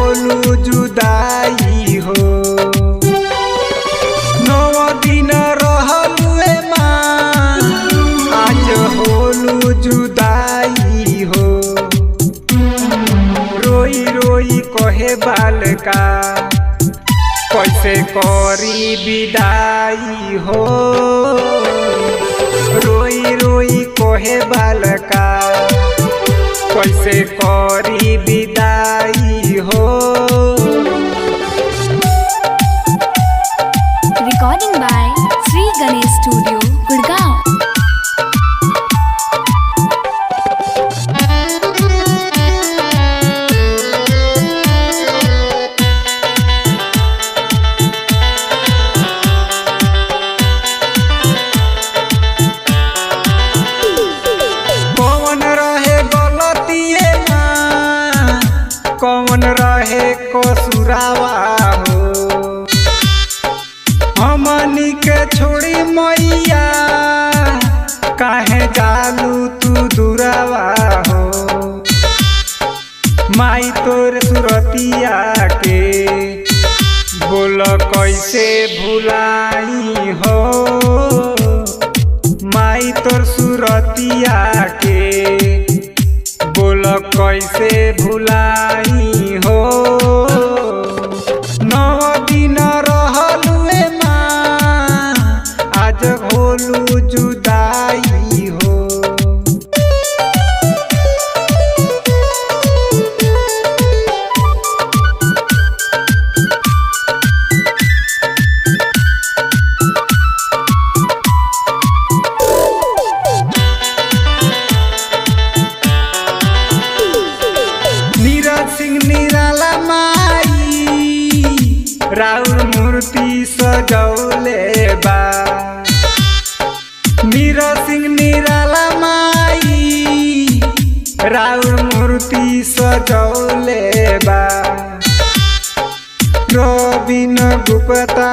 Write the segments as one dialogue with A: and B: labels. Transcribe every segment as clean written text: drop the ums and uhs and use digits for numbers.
A: होलू जुदाई हो। 9 दिन रहलू माँ आज होलू जुदाई हो। रोई रोई कहे बालका कैसे करी विदाई हो। रोई रोई कहे बालका कैसे करी विदाई हो।
B: Recording by Sri Ganesh Studio, Gurgaon.
A: कौन रहे कसुरावा हो। हमनी के छोड़ी मैया काहे जालू तू दुरावा हो। माई तोर सुरतिया के बोल कैसे भुलाई हो। माई तोर सुरतिया के बोल कैसे भुलाई हो। 9 दिन रहलू माँ आज होलू जुदाई हो। निराला माई राउर मूर्ति सजौले बा। निराला माई राउर मूर्ति सजौले बा। रविन गुप्ता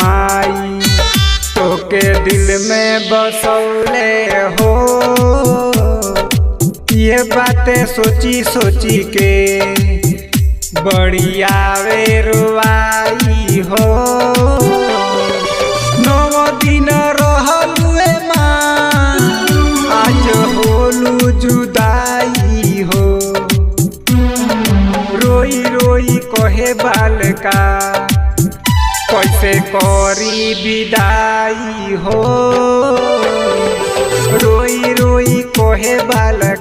A: माई तोके दिल में बसौले हो। ये बातें सोची सोची के बड़ी आवे रुआई हो। 9 दिन रहलू माँ आज होलू जुदाई हो। रोई रोई कहे बालका कैसे करी विदाई हो। रोई रोई कहे बालका